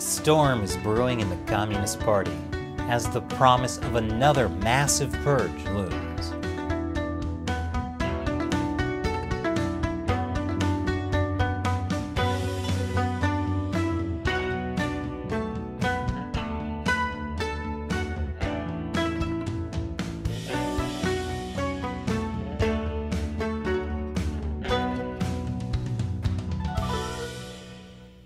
storm is brewing in the Communist Party as the promise of another massive purge looms.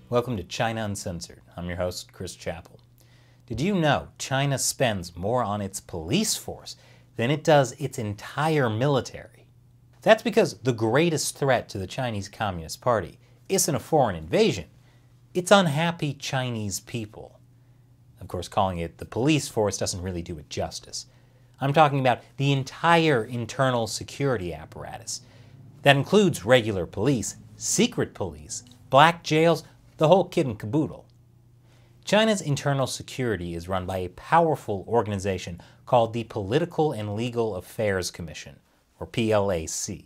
Welcome to China Uncensored. I'm your host, Chris Chappell. Did you know China spends more on its police force than it does its entire military? That's because the greatest threat to the Chinese Communist Party isn't a foreign invasion, it's unhappy Chinese people. Of course, calling it the police force doesn't really do it justice. I'm talking about the entire internal security apparatus. That includes regular police, secret police, black jails, the whole kit and caboodle. China's internal security is run by a powerful organization called the Political and Legal Affairs Commission, or PLAC.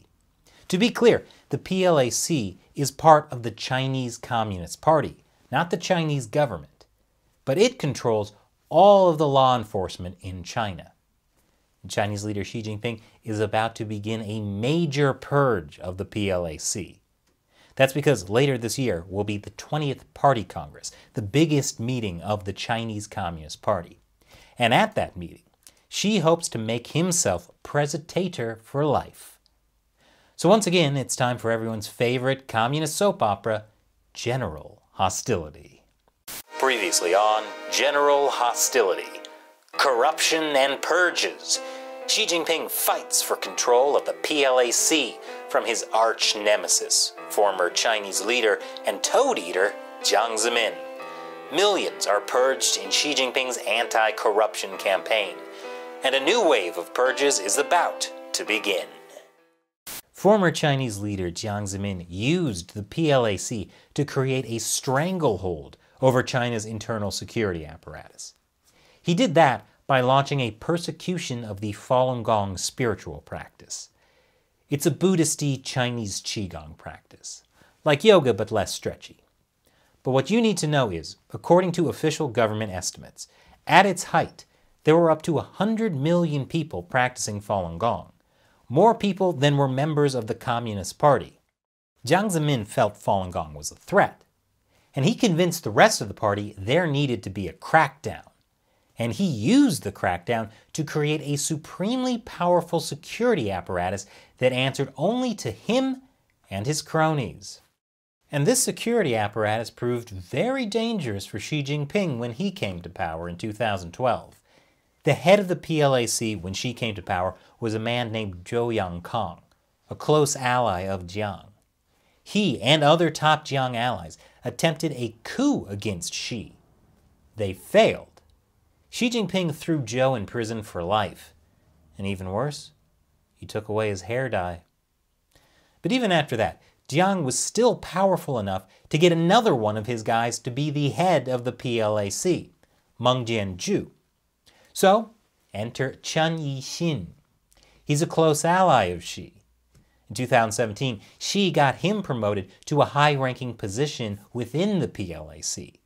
To be clear, the PLAC is part of the Chinese Communist Party, not the Chinese government, but it controls all of the law enforcement in China. And Chinese leader Xi Jinping is about to begin a major purge of the PLAC. That's because later this year will be the 20th Party Congress, the biggest meeting of the Chinese Communist Party. And at that meeting, Xi hopes to make himself presentator for life. So once again, it's time for everyone's favorite communist soap opera, General Hostility. Previously on General Hostility, corruption and purges. Xi Jinping fights for control of the PLAC from his arch-nemesis, former Chinese leader and toad-eater Jiang Zemin. Millions are purged in Xi Jinping's anti-corruption campaign, and a new wave of purges is about to begin. Former Chinese leader Jiang Zemin used the PLAC to create a stranglehold over China's internal security apparatus. He did that by launching a persecution of the Falun Gong spiritual practice. It's a Buddhist-y Chinese Qigong practice, like yoga but less stretchy. But what you need to know is, according to official government estimates, at its height, there were up to 100 million people practicing Falun Gong, more people than were members of the Communist Party. Jiang Zemin felt Falun Gong was a threat, and he convinced the rest of the party there needed to be a crackdown. And he used the crackdown to create a supremely powerful security apparatus that answered only to him and his cronies. And this security apparatus proved very dangerous for Xi Jinping when he came to power in 2012. The head of the PLAC when Xi came to power was a man named Zhou Yangkang, a close ally of Jiang. He and other top Jiang allies attempted a coup against Xi. They failed. Xi Jinping threw Zhou in prison for life, and even worse, he took away his hair dye. But even after that, Jiang was still powerful enough to get another one of his guys to be the head of the PLAC, Meng Jianzhu. So, enter Chen Yixin. He's a close ally of Xi. In 2017, Xi got him promoted to a high-ranking position within the PLAC.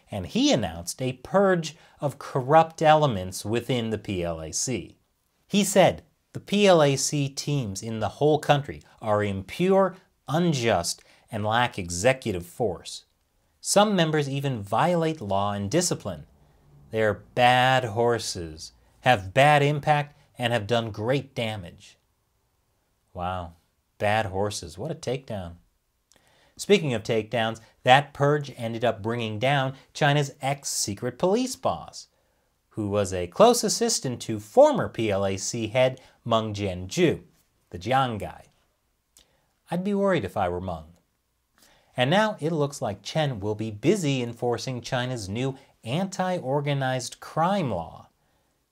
And he announced a purge of corrupt elements within the PLAC. He said the PLAC teams in the whole country are impure, unjust, and lack executive force. Some members even violate law and discipline. They're bad horses, have bad impact, and have done great damage. Wow, bad horses, what a takedown. Speaking of takedowns, that purge ended up bringing down China's ex-secret police boss, who was a close assistant to former PLAC head Meng Jianzhu, the Jiang guy. I'd be worried if I were Meng. And now it looks like Chen will be busy enforcing China's new anti-organized crime law.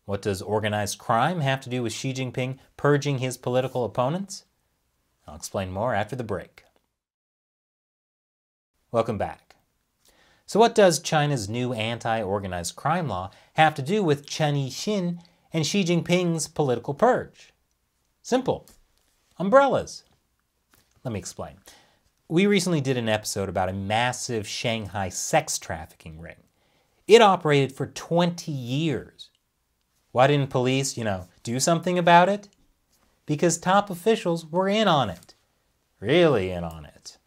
What does organized crime have to do with Xi Jinping purging his political opponents? I'll explain more after the break. Welcome back. So what does China's new anti-organized crime law have to do with Chen Yixin and Xi Jinping's political purge? Simple. Umbrellas. Let me explain. We recently did an episode about a massive Shanghai sex trafficking ring. It operated for 20 years. Why didn't police, do something about it? Because top officials were in on it. Really in on it.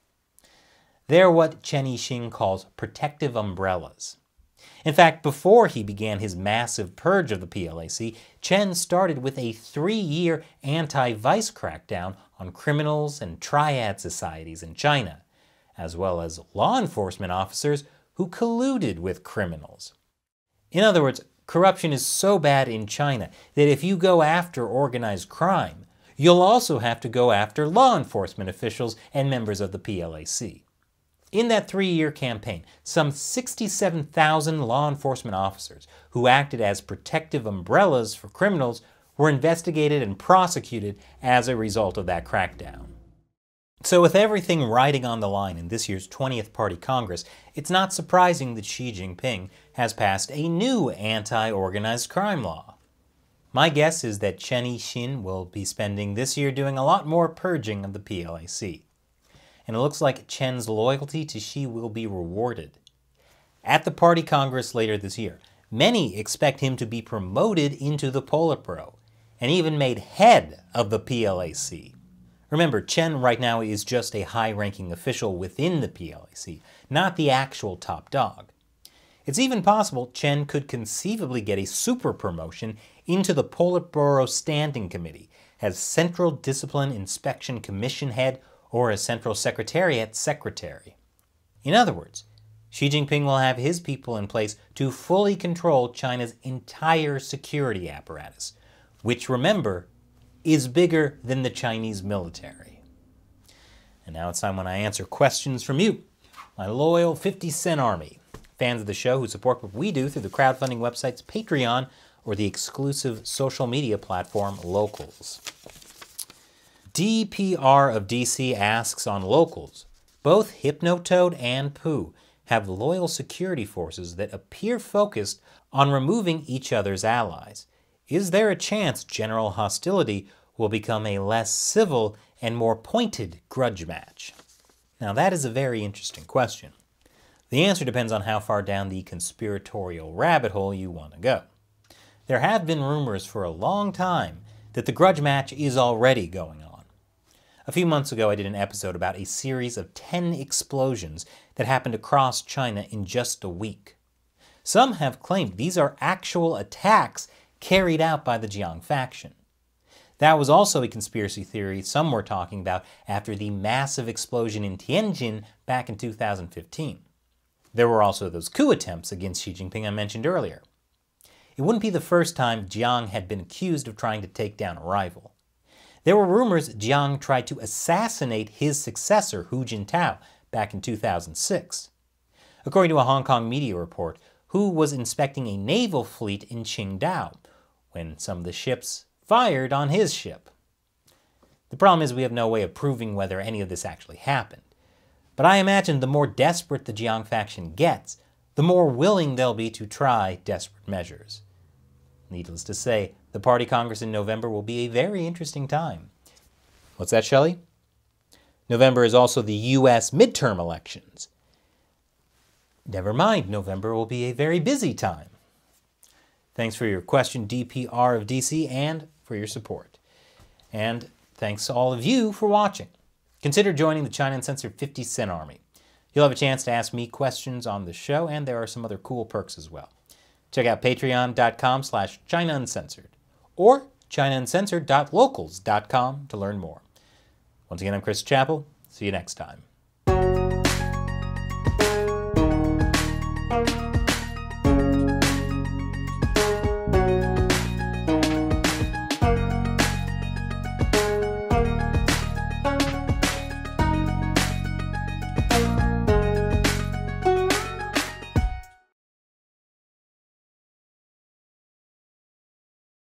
They're what Chen Yixing calls protective umbrellas. In fact, before he began his massive purge of the PLAC, Chen started with a 3-year anti-vice crackdown on criminals and triad societies in China, as well as law enforcement officers who colluded with criminals. In other words, corruption is so bad in China that if you go after organized crime, you'll also have to go after law enforcement officials and members of the PLAC. In that 3-year campaign, some 67,000 law enforcement officers who acted as protective umbrellas for criminals were investigated and prosecuted as a result of that crackdown. So with everything riding on the line in this year's 20th Party Congress, it's not surprising that Xi Jinping has passed a new anti-organized crime law. My guess is that Chen Yixing will be spending this year doing a lot more purging of the PLAC. And it looks like Chen's loyalty to Xi will be rewarded. At the Party Congress later this year, many expect him to be promoted into the Politburo, and even made head of the PLAC. Remember, Chen right now is just a high-ranking official within the PLAC, not the actual top dog. It's even possible Chen could conceivably get a super promotion into the Politburo Standing Committee as Central Discipline Inspection Commission head or a Central Secretariat secretary. In other words, Xi Jinping will have his people in place to fully control China's entire security apparatus, which, remember, is bigger than the Chinese military. And now it's time when I answer questions from you, my loyal 50-cent army, fans of the show who support what we do through the crowdfunding websites Patreon or the exclusive social media platform Locals. DPR of DC asks on Locals, both Hypnotoad and Pooh have loyal security forces that appear focused on removing each other's allies. Is there a chance general hostility will become a less civil and more pointed grudge match? Now that is a very interesting question. The answer depends on how far down the conspiratorial rabbit hole you want to go. There have been rumors for a long time that the grudge match is already going on. A few months ago I did an episode about a series of 10 explosions that happened across China in just a week. Some have claimed these are actual attacks carried out by the Jiang faction. That was also a conspiracy theory some were talking about after the massive explosion in Tianjin back in 2015. There were also those coup attempts against Xi Jinping I mentioned earlier. It wouldn't be the first time Jiang had been accused of trying to take down a rival. There were rumors Jiang tried to assassinate his successor, Hu Jintao, back in 2006. According to a Hong Kong media report, Hu was inspecting a naval fleet in Qingdao when some of the ships fired on his ship. The problem is we have no way of proving whether any of this actually happened. But I imagine the more desperate the Jiang faction gets, the more willing they'll be to try desperate measures. Needless to say, the Party Congress in November will be a very interesting time. What's that, Shelley? November is also the U.S. midterm elections. Never mind, November will be a very busy time. Thanks for your question, DPR of DC, and for your support. And thanks to all of you for watching. Consider joining the China Uncensored 50-cent army. You'll have a chance to ask me questions on the show, and there are some other cool perks as well. Check out patreon.com/China Uncensored or ChinaUncensored.locals.com to learn more. Once again, I'm Chris Chappell. See you next time.